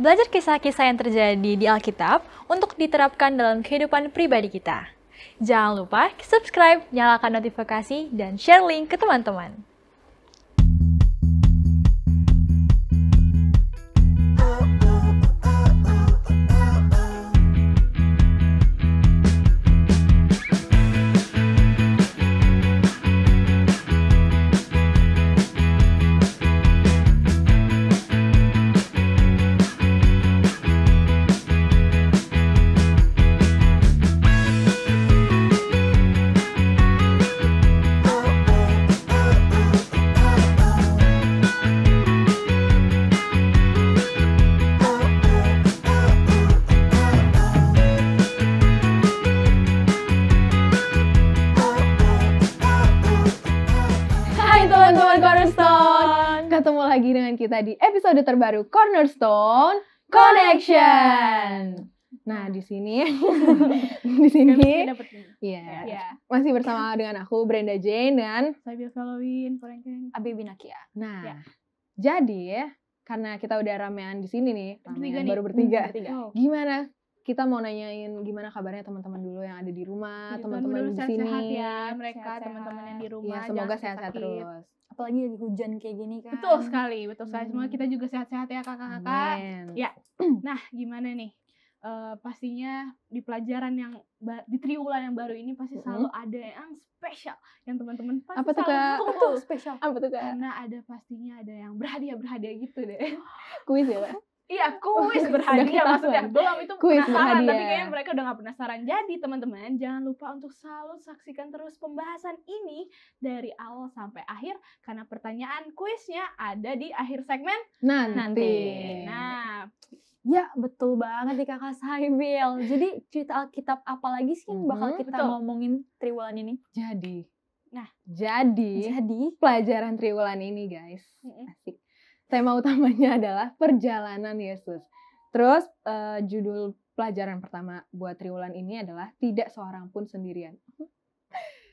Belajar kisah-kisah yang terjadi di Alkitab untuk diterapkan dalam kehidupan pribadi kita. Jangan lupa subscribe, nyalakan notifikasi, dan share link ke teman-teman. Ketemu lagi dengan kita di episode terbaru Cornerstone Connection. Nah, di sini masih bersama dengan aku Brenda Jane dan Sabil Halloween, Abi Binakia. Nah, jadi karena kita udah ramean di sini nih, baru bertiga. Gimana? Kita mau nanyain gimana kabarnya teman-teman dulu yang ada di rumah, teman-teman di sini. Sehat ya mereka, teman-teman yang di rumah. Ya, semoga sehat-sehat terus. Apalagi lagi hujan kayak gini kan. Betul sekali. Semoga kita juga sehat-sehat ya kakak-kakak. Ya, nah gimana nih? Pastinya di pelajaran yang di triwulan yang baru ini pasti selalu ada yang spesial yang teman-teman pasti apa tuh Kak? tunggu. Spesial. Apa tuh Kak? Karena pastinya ada yang berhadiah gitu deh. Kuis ya Kak? Iya, kuis berhadiah maksudnya. Belum itu kuis penasaran, berhadiah. tapi kayaknya mereka udah gak penasaran. Jadi teman-teman, jangan lupa untuk selalu saksikan terus pembahasan ini dari awal sampai akhir. Karena pertanyaan kuisnya ada di akhir segmen nanti. Nah, ya betul banget nih Kakak Sabil. Jadi cerita Alkitab apa lagi sih yang bakal kita ngomongin triwulan ini? Jadi Jadi pelajaran triwulan ini guys, asik. Tema utamanya adalah perjalanan Yesus. Terus judul pelajaran pertama buat triwulan ini adalah tidak seorang pun sendirian.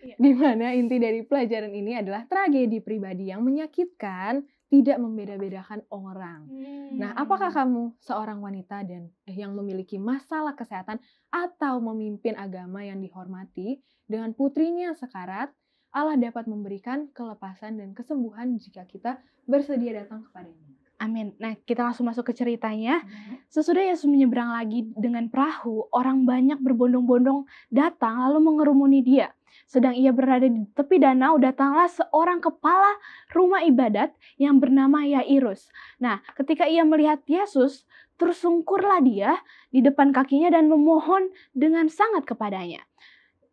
Di mana inti dari pelajaran ini adalah tragedi pribadi yang menyakitkan, tidak membeda-bedakan orang. Nah, apakah kamu seorang wanita dan yang memiliki masalah kesehatan atau memimpin agama yang dihormati dengan putrinya sekarat? Allah dapat memberikan kelepasan dan kesembuhan jika kita bersedia datang kepadanya. amin. Nah, kita langsung masuk ke ceritanya. Sesudah Yesus menyeberang lagi dengan perahu, orang banyak berbondong-bondong datang lalu mengerumuni dia. Sedang ia berada di tepi danau, datanglah seorang kepala rumah ibadat yang bernama Yairus. Nah, ketika ia melihat Yesus, tersungkurlah dia di depan kakinya dan memohon dengan sangat kepadanya.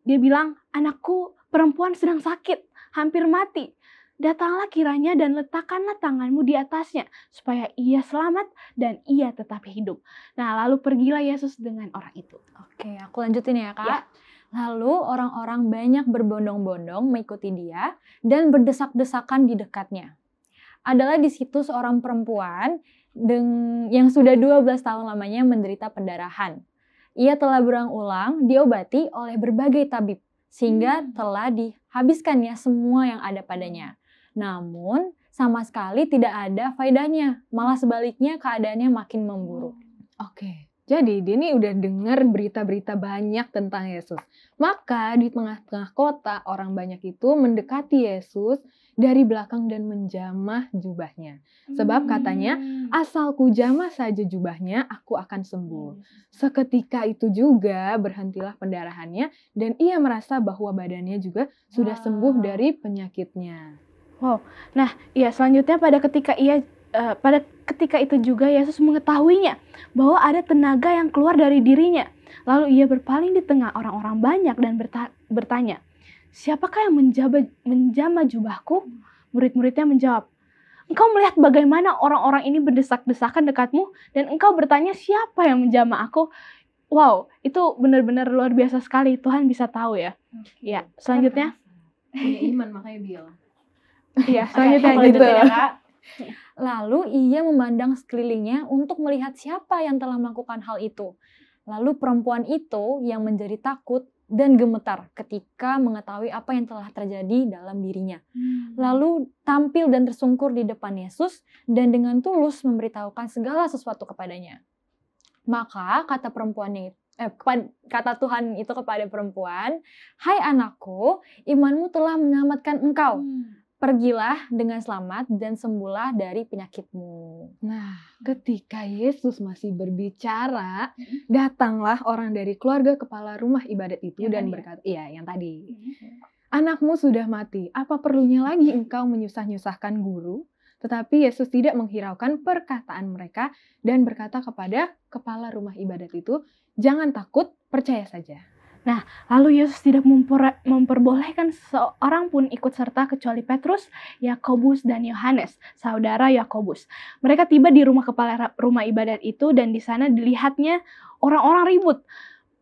Dia bilang, "Anakku perempuan sedang sakit, hampir mati. Datanglah kiranya dan letakkanlah tanganmu di atasnya, supaya ia selamat dan ia tetap hidup." Nah, lalu pergilah Yesus dengan orang itu. Oke, aku lanjutin ya Kak. Ya. Lalu orang-orang banyak berbondong-bondong mengikuti dia dan berdesak-desakan di dekatnya. Adalah di situ seorang perempuan yang sudah 12 tahun lamanya menderita pendarahan. Ia telah berulang-ulang diobati oleh berbagai tabib, sehingga telah dihabiskannya semua yang ada padanya. Namun, sama sekali tidak ada faedahnya, malah sebaliknya keadaannya makin memburuk. Oke, jadi dia ini udah dengar berita-berita banyak tentang Yesus. Maka di tengah-tengah kota, orang banyak itu mendekati Yesus dari belakang dan menjamah jubahnya. Sebab katanya, asalku jamah saja jubahnya, aku akan sembuh. Seketika itu juga berhentilah pendarahannya dan ia merasa bahwa badannya juga sudah sembuh dari penyakitnya. Wow. Nah, ya selanjutnya pada ketika itu juga Yesus mengetahuinya bahwa ada tenaga yang keluar dari dirinya. Lalu ia berpaling di tengah orang-orang banyak dan bertanya, "Siapakah yang menjamah jubahku?" Murid-muridnya menjawab, "Engkau melihat bagaimana orang-orang ini berdesak-desakan dekatmu dan engkau bertanya siapa yang menjamah aku?" Wow, itu benar-benar luar biasa sekali. Tuhan bisa tahu ya. Ya, selanjutnya. Punya iman makanya Bill. Iya, selanjutnya gitu. Lalu ia memandang sekelilingnya untuk melihat siapa yang telah melakukan hal itu. Lalu perempuan itu yang menjadi takut dan gemetar ketika mengetahui apa yang telah terjadi dalam dirinya. Lalu tampil dan tersungkur di depan Yesus dan dengan tulus memberitahukan segala sesuatu kepadanya. Maka kata Tuhan itu kepada perempuan, "Hai anakku, imanmu telah menyelamatkan engkau. Pergilah dengan selamat dan sembuhlah dari penyakitmu." Nah, ketika Yesus masih berbicara, datanglah orang dari keluarga kepala rumah ibadat itu dan berkata, yang tadi. "Anakmu sudah mati, apa perlunya lagi engkau menyusah-nyusahkan guru?" Tetapi Yesus tidak menghiraukan perkataan mereka dan berkata kepada kepala rumah ibadat itu, "Jangan takut, percaya saja." Lalu Yesus tidak memperbolehkan seorang pun ikut serta kecuali Petrus, Yakobus, dan Yohanes, saudara Yakobus. Mereka tiba di rumah kepala rumah ibadat itu dan di sana dilihatnya orang-orang ribut,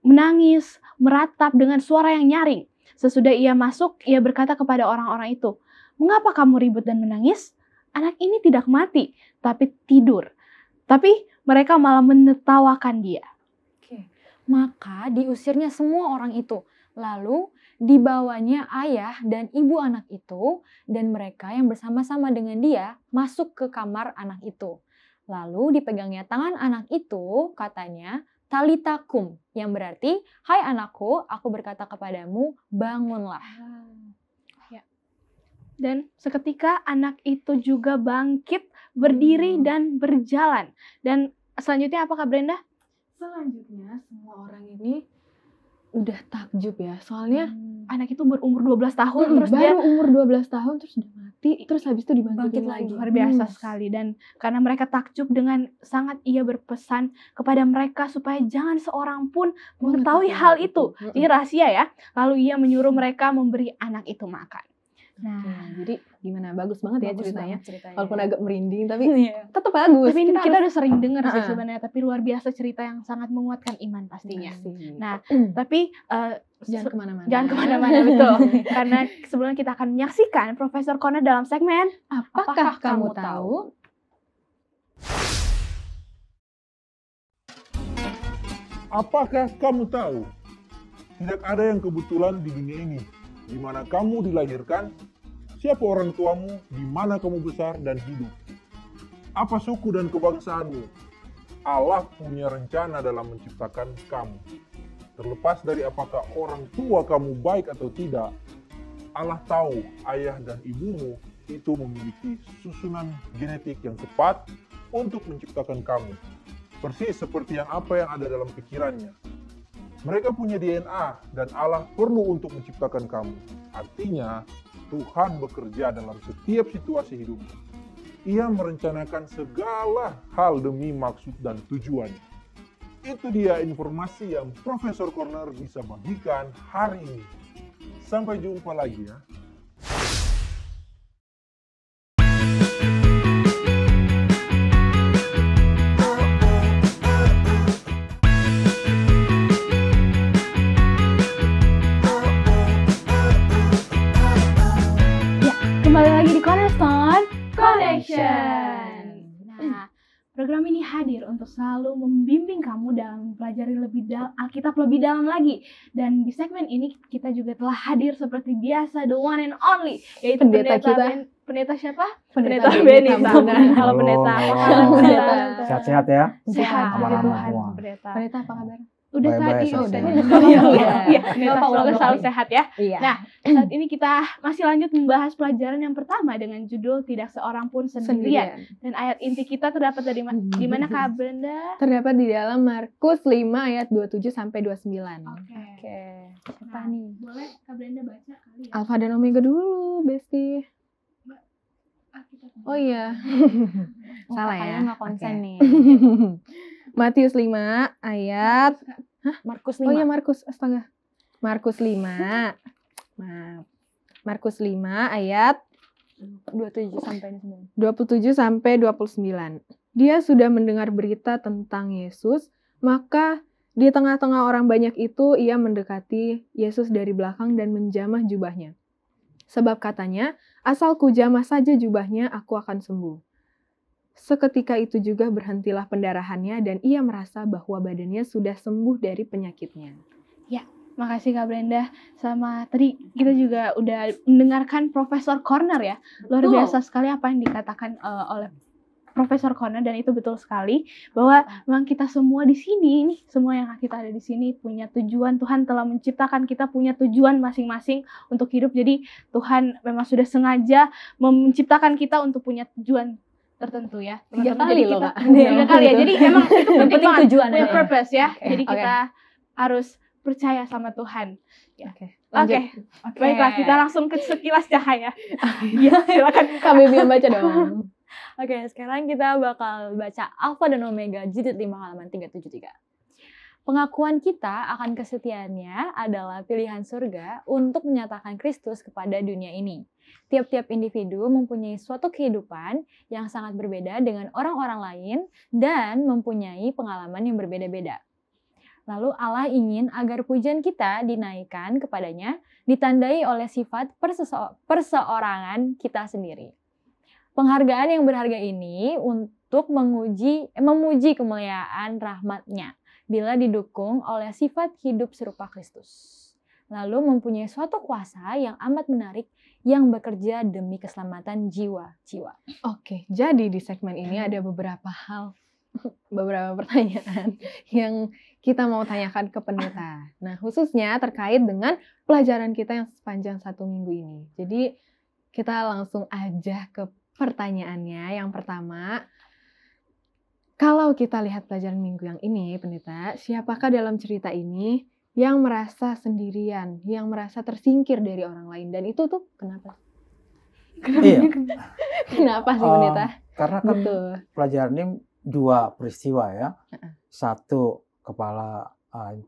menangis, meratap dengan suara yang nyaring. Sesudah ia masuk, ia berkata kepada orang-orang itu, "Mengapa kamu ribut dan menangis? Anak ini tidak mati, tapi tidur." Tapi mereka malah menertawakan dia. Maka diusirnya semua orang itu. Lalu dibawanya ayah dan ibu anak itu dan mereka yang bersama-sama dengan dia masuk ke kamar anak itu. Lalu dipegangnya tangan anak itu, katanya, "Talita kum," yang berarti, "Hai anakku, aku berkata kepadamu, bangunlah." Dan seketika anak itu juga bangkit, berdiri, dan berjalan. Dan selanjutnya apa Kak Brenda? Selanjutnya semua orang ini udah takjub ya. Soalnya Anak itu berumur 12 tahun, terus baru dia umur 12 tahun terus udah mati, terus habis itu dibangkitin lagi. luar biasa sekali. Dan karena mereka takjub dengan sangat ia berpesan kepada mereka supaya jangan seorang pun mengetahui hal itu. Ini rahasia ya. Lalu ia menyuruh mereka memberi anak itu makan. Nah, Jadi gimana? Bagus banget ya Bagus ceritanya. banget ceritanya. Walaupun agak merinding tapi tetap bagus. tapi kita harus- udah sering dengar sih Uh-uh. sebenarnya, tapi luar biasa cerita yang sangat menguatkan iman pastinya. Asik. Nah, tapi Jangan kemana-mana. jangan kemana-mana betul. Karena sebelumnya kita akan menyaksikan Profesor Kona dalam segmen Apakah kamu tahu? Apakah kamu tahu? Tidak ada yang kebetulan di dunia ini. Di mana kamu dilahirkan, siapa orang tuamu, di mana kamu besar dan hidup. Apa suku dan kebangsaanmu? Allah punya rencana dalam menciptakan kamu. Terlepas dari apakah orang tua kamu baik atau tidak, Allah tahu ayah dan ibumu itu memiliki susunan genetik yang tepat untuk menciptakan kamu. Persis seperti apa yang ada dalam pikirannya. Mereka punya DNA dan Allah perlu untuk menciptakan kamu. Artinya, Tuhan bekerja dalam setiap situasi hidupmu. Ia merencanakan segala hal demi maksud dan tujuan. Itu dia informasi yang Profesor Corner bisa bagikan hari ini. Sampai jumpa lagi ya. kembali lagi di Cornerstone Connection. Nah, program ini hadir untuk selalu membimbing kamu dalam mempelajari Alkitab lebih dalam lagi. Dan di segmen ini kita juga telah hadir seperti biasa, the one and only, yaitu Pendeta kita. Pendeta siapa? Pendeta Benny. Tambunan. Halo pendeta, apa kabar Halo, pendeta? pendeta. Sehat-sehat ya. Sehat, puji Aman-aman Tuhan, semua. pendeta. Pendeta apa kabar? Udah Baik-baik, tadi, sehat-sehat. Iya, pendeta Apa, semoga ulang selalu lagi. sehat ya. Iya. Nah, saat ini kita masih lanjut membahas pelajaran yang pertama dengan judul Tidak Seorang Pun Sendirian. Dan ayat inti kita terdapat dari di mana Kak Brenda? Terdapat di dalam Markus 5 ayat 27 sampai 29. Oke. Apa nih? Boleh Kak Brenda baca kali ya? Alfa dan Omega dulu, Besti. Oh iya. Salah ya. Kakaknya nggak konsen Oke. nih. Matius 5 ayat Markus Oh 5. iya Markus, astaga. Markus 5. Maaf. Markus 5 ayat 27 sampai 9. 27 sampai 29. Dia sudah mendengar berita tentang Yesus, maka di tengah-tengah orang banyak itu ia mendekati Yesus dari belakang dan menjamah jubahnya. Sebab katanya, asal kujamah saja jubahnya, aku akan sembuh. Seketika itu juga berhentilah pendarahannya dan ia merasa bahwa badannya sudah sembuh dari penyakitnya. Makasih Kak Brenda. Sama tadi kita juga udah mendengarkan Profesor Corner ya. Luar Betul. biasa sekali apa yang dikatakan oleh Profesor Corner, dan itu betul sekali bahwa memang kita semua di sini nih, semua yang kita ada di sini punya tujuan. Tuhan telah menciptakan kita punya tujuan masing-masing untuk hidup. Jadi Tuhan memang sudah sengaja menciptakan kita untuk punya tujuan tertentu ya. 3 teman-teman. kali Jadi loh, kita Kak. 3 kali ya. Jadi emang itu penting penting banget. tujuan Punya aja. purpose ya. Oke, Jadi oke. kita harus percaya sama Tuhan. Oke. Oke, Lanjut. baiklah kita langsung ke sekilas cahaya. Iya, silakan. Kak Baby yang baca dong. Oke, sekarang kita bakal baca Alfa dan Omega jilid 5 halaman 373. Pengakuan kita akan kesetiaannya adalah pilihan surga untuk menyatakan Kristus kepada dunia ini. Tiap-tiap individu mempunyai suatu kehidupan yang sangat berbeda dengan orang-orang lain dan mempunyai pengalaman yang berbeda-beda. Lalu Allah ingin agar pujian kita dinaikkan kepadanya ditandai oleh sifat perseorangan kita sendiri. Penghargaan yang berharga ini untuk memuji kemuliaan rahmat-Nya bila didukung oleh sifat hidup serupa Kristus. Lalu mempunyai suatu kuasa yang amat menarik yang bekerja demi keselamatan jiwa-jiwa. Oke, jadi di segmen ini ada beberapa pertanyaan yang kita mau tanyakan ke pendeta. Nah, khususnya terkait dengan pelajaran kita yang sepanjang 1 minggu ini. Jadi, kita langsung aja ke pertanyaannya. Yang pertama, kalau kita lihat pelajaran minggu yang ini, pendeta, siapakah dalam cerita ini yang merasa sendirian, yang merasa tersingkir dari orang lain? Dan itu tuh kenapa? Iya. Kenapa sih, pendeta? Karena kan Betul. pelajaran ini 2 peristiwa ya. Satu kepala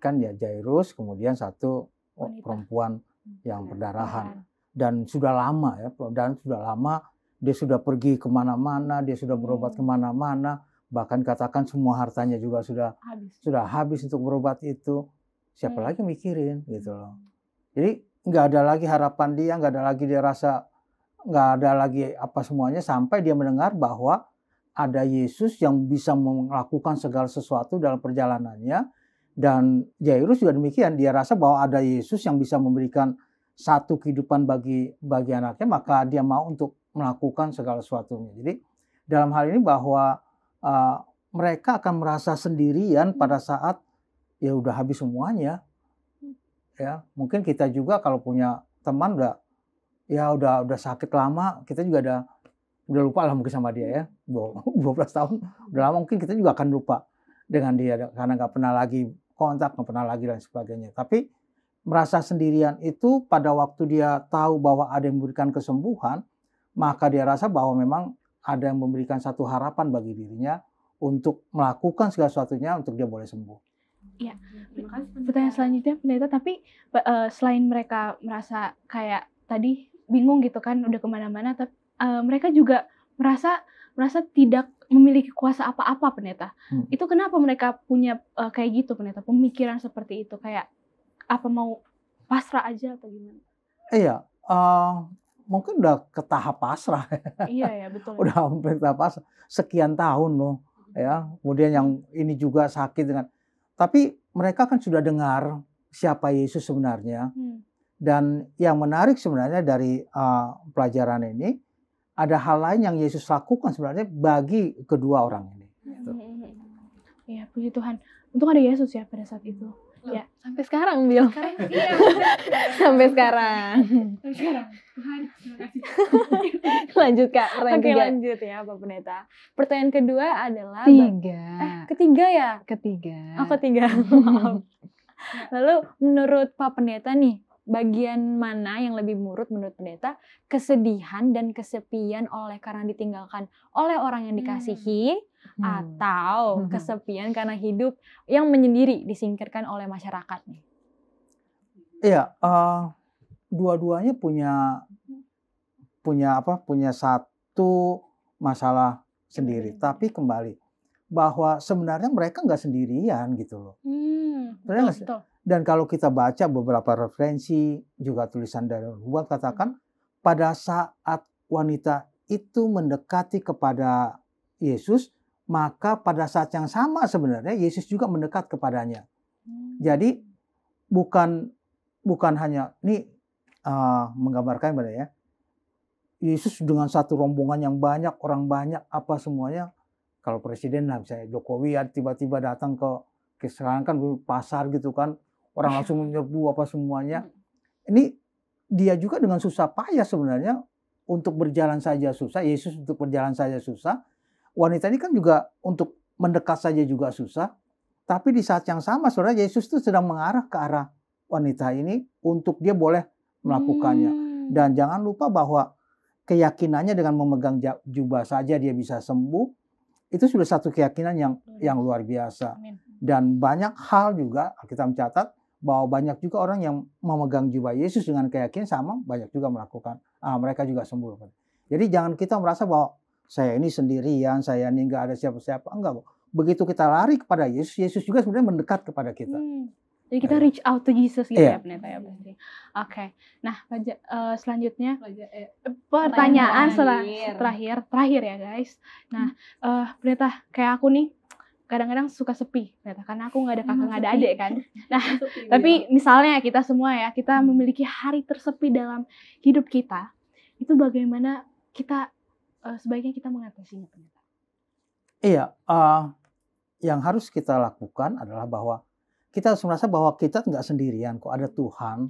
kan ya Jairus, kemudian satu Wanita. perempuan yang perdarahan. Dan sudah lama ya, dan sudah lama dia sudah pergi kemana-mana, dia sudah berobat kemana-mana, bahkan katakan semua hartanya juga sudah habis untuk berobat itu. Siapa lagi mikirin gitu loh. Jadi nggak ada lagi harapan dia, nggak ada lagi dia rasa, nggak ada lagi apa semuanya, sampai dia mendengar bahwa ada Yesus yang bisa melakukan segala sesuatu dalam perjalanannya. Dan Jairus juga demikian, dia rasa bahwa ada Yesus yang bisa memberikan satu kehidupan bagi anaknya, maka dia mau untuk melakukan segala sesuatunya. Jadi dalam hal ini bahwa mereka akan merasa sendirian pada saat ya udah habis semuanya. Ya, mungkin kita juga kalau punya teman udah sakit lama, kita juga udah lupa lah mungkin sama dia ya. 12 tahun udah lama, mungkin kita juga akan lupa dengan dia karena nggak pernah lagi kontak, nggak pernah lagi dan sebagainya. Tapi merasa sendirian itu pada waktu dia tahu bahwa ada yang memberikan kesembuhan, maka dia rasa bahwa memang ada yang memberikan satu harapan bagi dirinya untuk melakukan segala sesuatunya untuk dia boleh sembuh. Iya. Pertanyaan selanjutnya, pendeta, tapi selain mereka merasa kayak tadi bingung gitu kan, udah kemana-mana, tapi mereka juga merasa tidak memiliki kuasa apa-apa, pendeta. Itu kenapa mereka punya kayak gitu, pendeta? Pemikiran seperti itu, kayak apa mau pasrah aja atau gimana? Iya, mungkin udah ke tahap pasrah. Iya ya, betul. Udah hampir tahap pasrah. Sekian tahun loh, ya. Kemudian yang ini juga sakit dengan. Tapi mereka kan sudah dengar siapa Yesus sebenarnya. Dan yang menarik sebenarnya dari pelajaran ini, ada hal lain yang Yesus lakukan sebenarnya bagi kedua orang ini. Iya, puji Tuhan. Untung ada Yesus ya pada saat itu. Ya. Sampai sekarang, Bil. Sampai sekarang. Tuhan, terima kasih. Lanjut, Kak. Oke, lanjut ya Pak Pendeta. Pertanyaan kedua adalah Ketiga. ketiga. Oh, ketiga. Maaf. Lalu menurut Pak Pendeta nih, bagian mana yang lebih menurut pendeta? Kesedihan dan kesepian oleh karena ditinggalkan oleh orang yang dikasihi, atau kesepian karena hidup yang menyendiri, disingkirkan oleh masyarakat nih? Iya, dua-duanya punya satu masalah sendiri. Tapi kembali bahwa sebenarnya mereka nggak sendirian gitu loh. Betul. Dan kalau kita baca beberapa referensi, juga tulisan dari Nubuat katakan, pada saat wanita itu mendekati kepada Yesus, maka pada saat yang sama sebenarnya Yesus juga mendekat kepadanya. Jadi bukan bukan hanya ini menggambarkan pada ya, Yesus dengan satu rombongan yang banyak, orang banyak, apa semuanya. Kalau presiden lah misalnya Jokowi ya tiba-tiba datang ke sekarang kan pasar gitu kan, orang langsung menyerbu apa semuanya. Ini dia juga dengan susah payah sebenarnya untuk berjalan saja susah, Yesus untuk berjalan saja susah. Wanita ini kan juga untuk mendekat saja juga susah. Tapi di saat yang sama saudara, Yesus itu sedang mengarah ke arah wanita ini untuk dia boleh melakukannya. Dan jangan lupa bahwa keyakinannya dengan memegang jubah saja dia bisa sembuh. Itu sudah satu keyakinan yang luar biasa. Dan banyak hal juga kita mencatat bahwa banyak juga orang yang memegang jubah Yesus dengan keyakinan sama, banyak juga melakukan, mereka juga sembuh. Jadi jangan kita merasa bahwa saya ini sendirian, saya ini nggak ada siapa-siapa. Enggak kok. Begitu kita lari kepada Yesus, Yesus juga sebenarnya mendekat kepada kita. Jadi kita reach out to Jesus gitu ya pendeta ya berarti. Oke. Nah, selanjutnya pertanyaan terakhir ya guys. Nah, pendeta kayak aku nih kadang-kadang suka sepi pendeta karena aku nggak ada kakak nggak ada adik kan. Nah, tapi misalnya kita semua ya kita memiliki hari tersepi dalam hidup kita, itu bagaimana kita sebaiknya kita mengatasinya pendeta? Iya, yang harus kita lakukan adalah bahwa kita harus merasa bahwa kita nggak sendirian kok, ada Tuhan,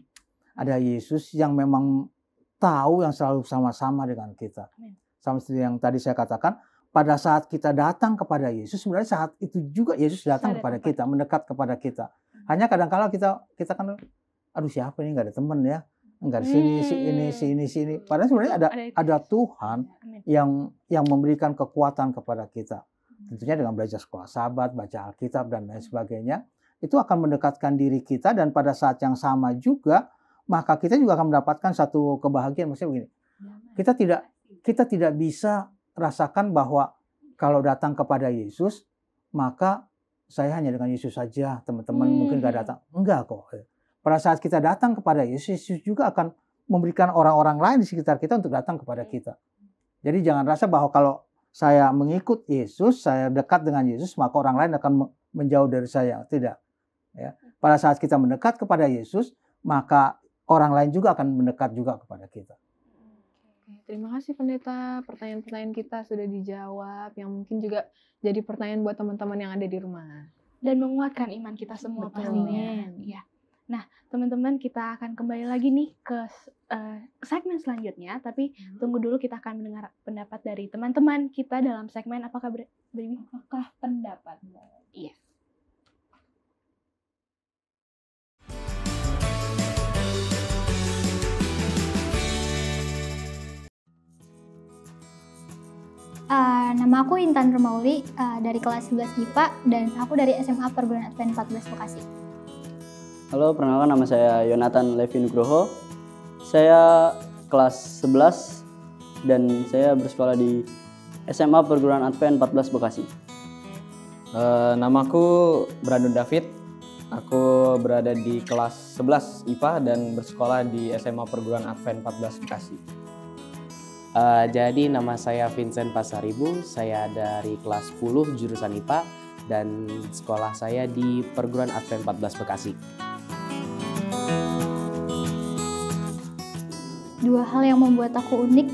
ada Yesus yang memang tahu yang selalu sama-sama dengan kita. Sama seperti yang tadi saya katakan, pada saat kita datang kepada Yesus, sebenarnya saat itu juga Yesus datang kepada kita, mendekat kepada kita. Hanya kadang-kala kita kan, aduh siapa ini nggak ada teman ya, nggak ada sini. Padahal sebenarnya ada Tuhan yang memberikan kekuatan kepada kita. Tentunya dengan belajar sekolah sahabat, baca Alkitab dan lain sebagainya. Itu akan mendekatkan diri kita dan pada saat yang sama juga maka kita juga akan mendapatkan satu kebahagiaan. Maksudnya begini, kita tidak bisa rasakan bahwa kalau datang kepada Yesus maka saya hanya dengan Yesus saja, teman-teman mungkin gak datang. Enggak kok. Pada saat kita datang kepada Yesus, Yesus juga akan memberikan orang-orang lain di sekitar kita untuk datang kepada kita. Jadi jangan rasa bahwa kalau saya mengikut Yesus, saya dekat dengan Yesus, maka orang lain akan menjauh dari saya. Tidak. Ya. Pada saat kita mendekat kepada Yesus, maka orang lain juga akan mendekat juga kepada kita. Terima kasih pendeta, pertanyaan-pertanyaan kita sudah dijawab, yang mungkin juga jadi pertanyaan buat teman-teman yang ada di rumah. Dan menguatkan iman kita semua pastinya. Ya. Nah, teman-teman kita akan kembali lagi nih ke segmen selanjutnya, tapi tunggu dulu kita akan mendengar pendapat dari teman-teman kita dalam segmen Apakah Pendapat? Iya. Nama aku Intan Romauli dari kelas 11 IPA dan aku dari SMA Perguruan Advent 14 Bekasi. Halo, perkenalkan nama saya Yonatan Levi Nugroho. Saya kelas 11 dan saya bersekolah di SMA Perguruan Advent 14 Bekasi. Namaku Brandon David. Aku berada di kelas 11 IPA dan bersekolah di SMA Perguruan Advent 14 Bekasi. Jadi nama saya Vincent Pasaribu, saya dari kelas 10 jurusan IPA dan sekolah saya di Perguruan Advent 14 Bekasi. Dua hal yang membuat aku unik,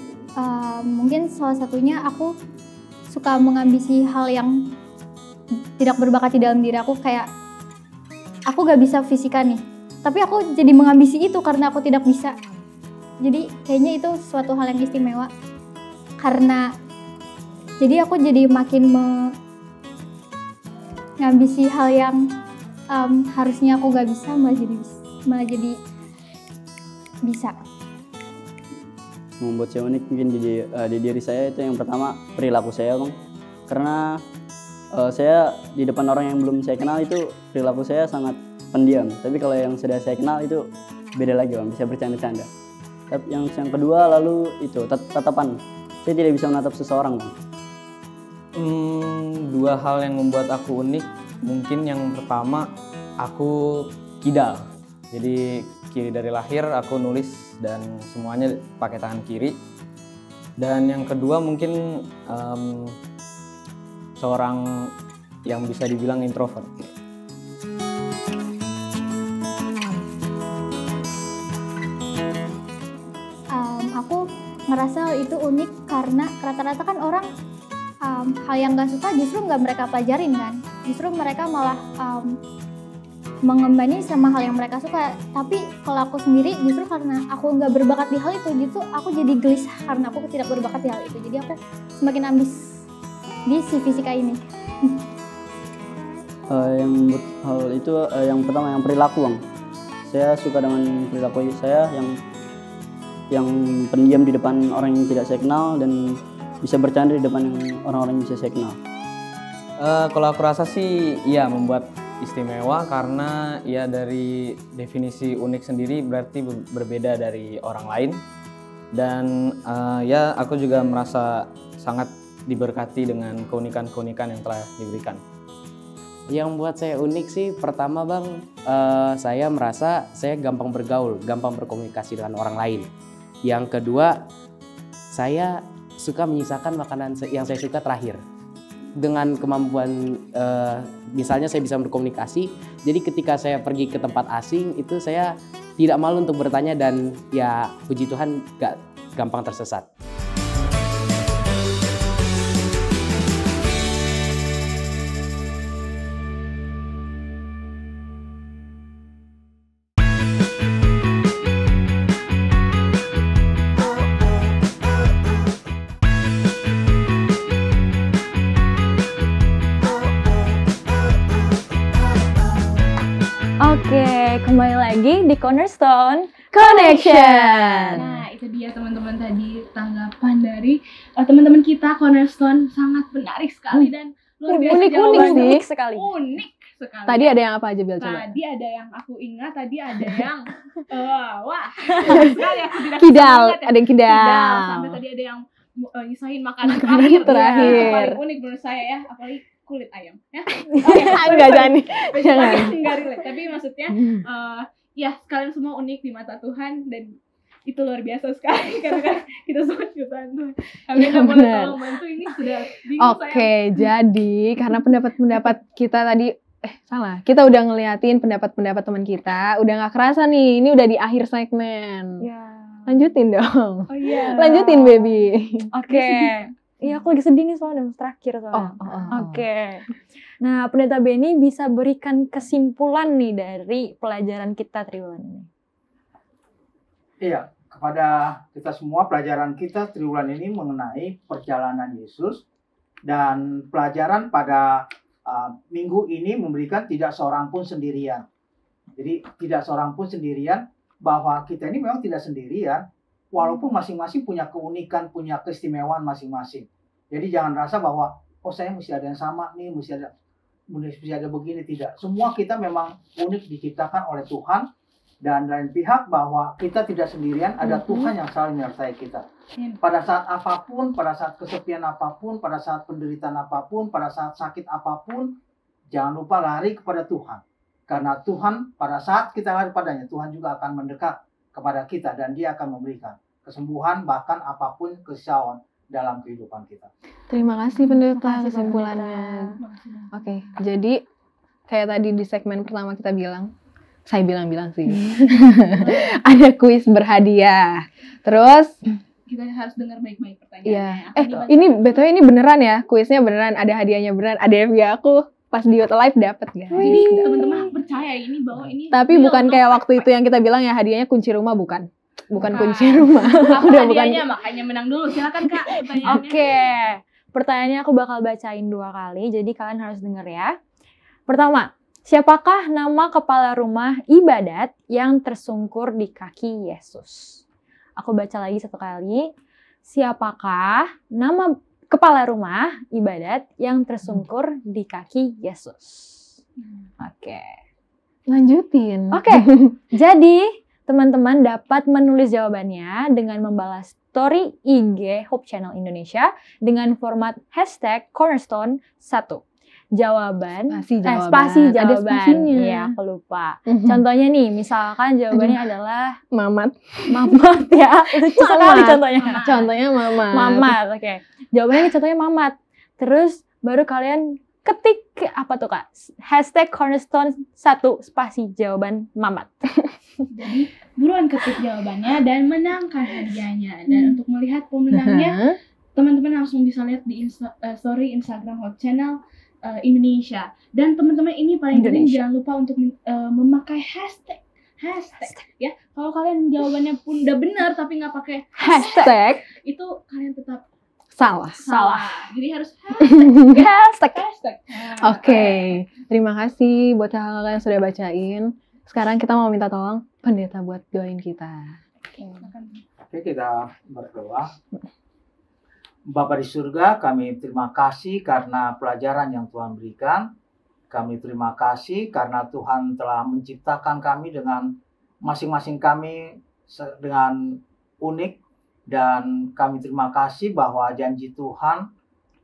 mungkin salah satunya aku suka mengambisi hal yang tidak berbakat di dalam diri aku, kayak aku gak bisa fisika nih, tapi aku jadi mengambisi itu karena aku tidak bisa. Jadi kayaknya itu suatu hal yang istimewa karena jadi aku jadi makin mengambisi hal yang harusnya aku gak bisa malah jadi bisa. Membuat saya unik mungkin di diri saya itu yang pertama perilaku saya, Bang. Karena saya di depan orang yang belum saya kenal itu perilaku saya sangat pendiam. Tapi kalau yang sudah saya kenal itu beda lagi, Bang, bisa bercanda-canda. Yang kedua lalu itu tatapan. Saya tidak bisa menatap seseorang, Bang. Dua hal yang membuat aku unik. Mungkin yang pertama, aku kidal. Jadi kiri dari lahir aku nulis dan semuanya pakai tangan kiri. Dan yang kedua mungkin seorang yang bisa dibilang introvert. ngerasa itu unik karena rata-rata kan orang hal yang gak suka justru nggak mereka pelajarin kan, justru mereka malah mengembani sama hal yang mereka suka. Tapi kalau aku sendiri justru karena aku nggak berbakat di hal itu, justru aku jadi gelisah karena aku tidak berbakat di hal itu. Jadi aku semakin ambis di si fisika ini. Yang hal itu yang pertama yang perilaku, Bang. Saya suka dengan perilaku saya yang pendiam di depan orang yang tidak saya kenal dan bisa bercanda di depan orang-orang yang bisa saya kenal. Kalau aku rasa sih ya membuat istimewa karena ya dari definisi unik sendiri berarti berbeda dari orang lain. Dan ya aku juga merasa sangat diberkati dengan keunikan-keunikan yang telah diberikan. Yang membuat saya unik sih pertama Bang, saya merasa saya gampang bergaul, gampang berkomunikasi dengan orang lain. Yang kedua, saya suka menyisakan makanan yang saya suka terakhir. Dengan kemampuan, misalnya saya bisa berkomunikasi, jadi ketika saya pergi ke tempat asing, itu saya tidak malu untuk bertanya dan ya puji Tuhan gak gampang tersesat. Oke, kembali lagi di Cornerstone Connection. Nah, itu dia teman-teman tadi tanggapan dari teman-teman kita Cornerstone, sangat menarik sekali dan luar biasa. Unik sekali. Unik sekali. Tadi ada yang apa aja, Bel? Coba. Tadi ada yang aku ingat, tadi ada yang wah, sekali aku tidak kidal, ingat ya. ada yang kidal. Sampai tadi ada yang nyusahin makanan terakhir. Itu paling unik menurut saya ya, apalagi kulit ayam ya. Enggak jangan. Enggak relate, tapi maksudnya ya kalian semua unik di mata Tuhan dan itu luar biasa sekali karena kan kita semua ciptaan Tuhan. Kami nggak boleh tolong bantu, ini sudah bingung saya. Oke, jadi karena pendapat kita tadi kita udah ngeliatin pendapat teman kita, udah nggak kerasa nih, ini udah di akhir segmen. Ya. Lanjutin dong. Oh iya. Lanjutin baby. Oke. Iya, aku lagi sedih nih soalnya udah terakhir soalnya. Oke. Nah, Pendeta Benny bisa berikan kesimpulan nih dari pelajaran kita triwulan ini. Iya, kepada kita semua pelajaran kita triwulan ini mengenai perjalanan Yesus, dan pelajaran pada minggu ini memberikan tidak seorang pun sendirian. Jadi tidak seorang pun sendirian, bahwa kita ini memang tidak sendirian, walaupun masing-masing punya keunikan, punya keistimewaan masing-masing. Jadi jangan rasa bahwa saya mesti ada yang sama nih, mesti ada begini, tidak. Semua kita memang unik diciptakan oleh Tuhan, dan lain pihak bahwa kita tidak sendirian, ada Tuhan yang selalu menyertai kita. Pada saat apapun, pada saat kesepian apapun, pada saat penderitaan apapun, pada saat sakit apapun, jangan lupa lari kepada Tuhan. Karena Tuhan, pada saat kita lari padanya, Tuhan juga akan mendekat kepada kita dan Dia akan memberikan kesembuhan, bahkan apapun kerisauan dalam kehidupan kita. Terima kasih pendeta kesimpulannya. Oke, jadi kayak tadi di segmen pertama kita bilang, saya bilang sih, ada kuis berhadiah. Terus kita harus dengar baik-baik pertanyaannya. Iya. Ini BTW ini beneran ya, kuisnya beneran, ada hadiahnya beneran, ada FB aku pas di live dapat guys. Jadi teman-teman percaya ini bahwa ini. Tapi bukan kayak waktu itu yang kita bilang ya, hadiahnya kunci rumah, bukan kunci rumah. Udah hadiahnya makanya menang dulu. Silakan Kak pertanyaannya. Oke. Pertanyaannya aku bakal bacain 2 kali, jadi kalian harus denger ya. Pertama, siapakah nama kepala rumah ibadat yang tersungkur di kaki Yesus? Aku baca lagi 1 kali. Siapakah nama kepala rumah ibadat yang tersungkur di kaki Yesus? Oke. Lanjutin. Oke. Jadi, teman-teman dapat menulis jawabannya dengan membalas story IG Hope Channel Indonesia dengan format #Cornerstone1. Spasi jawaban. Iya, aku lupa. Contohnya nih, misalkan jawabannya adalah Mamat ya. Itu sekali contohnya. Contohnya Mamat. Oke. Jawabannya contohnya Mamat. Terus baru kalian ketik apa tuh Kak? Hashtag Cornerstone 1 spasi jawaban Mamat. Jadi buruan ketik jawabannya dan menangkan hadiahnya. Dan untuk melihat pemenangnya, teman-teman langsung bisa lihat di story Instagram Hot Channel Indonesia. Dan teman-teman ini paling penting jangan lupa untuk memakai hashtag ya. Kalau kalian jawabannya pun udah benar tapi nggak pakai Hashtag itu kalian tetap salah. Jadi harus Hashtag. Oke, terima kasih buat kakak yang sudah bacain. Sekarang kita mau minta tolong pendeta buat doain kita. Oke, kita berdoa. Bapa di surga, kami terima kasih karena pelajaran yang Tuhan berikan. Kami terima kasih karena Tuhan telah menciptakan kami dengan masing-masing kami dengan unik. Dan kami terima kasih bahwa janji Tuhan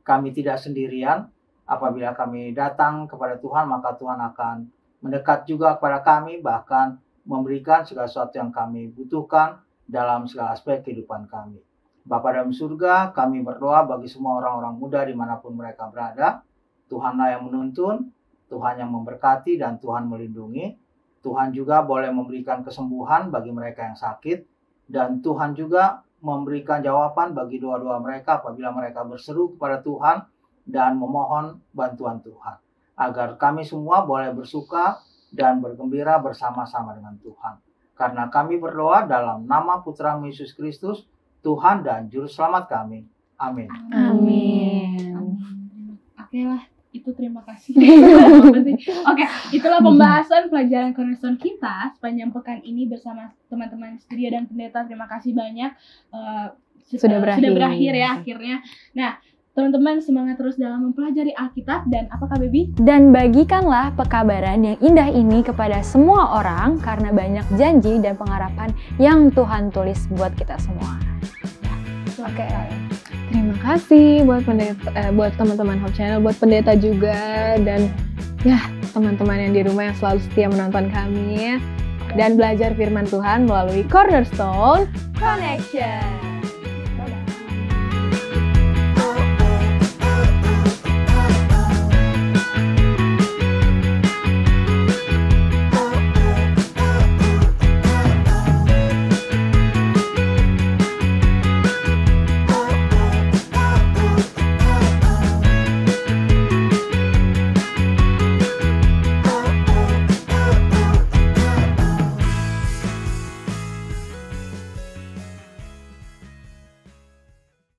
kami tidak sendirian. Apabila kami datang kepada Tuhan, maka Tuhan akan mendekat juga kepada kami, bahkan memberikan segala sesuatu yang kami butuhkan dalam segala aspek kehidupan kami. Bapa dalam surga, kami berdoa bagi semua orang-orang muda dimanapun mereka berada. Tuhanlah yang menuntun, Tuhan yang memberkati, dan Tuhan melindungi. Tuhan juga boleh memberikan kesembuhan bagi mereka yang sakit. Dan Tuhan juga memberikan jawaban bagi doa-doa mereka apabila mereka berseru kepada Tuhan dan memohon bantuan Tuhan. Agar kami semua boleh bersuka dan bergembira bersama-sama dengan Tuhan. Karena kami berdoa dalam nama Putra Yesus Kristus, Tuhan dan Juru Selamat kami. Amin. Oke lah, itu terima kasih. Oke, itulah pembahasan pelajaran Cornerstone kita sepanjang pekan ini bersama teman-teman studio dan pendeta. Terima kasih banyak. Sudah berakhir ya akhirnya. Nah, teman-teman semangat terus dalam mempelajari Alkitab dan apakah Baby? Dan bagikanlah pekabaran yang indah ini kepada semua orang karena banyak janji dan pengharapan yang Tuhan tulis buat kita semua. Oke. Terima kasih buat buat teman-teman Hot Channel, buat pendeta juga, dan ya teman-teman yang di rumah yang selalu setia menonton kami dan belajar firman Tuhan melalui Cornerstone Connection.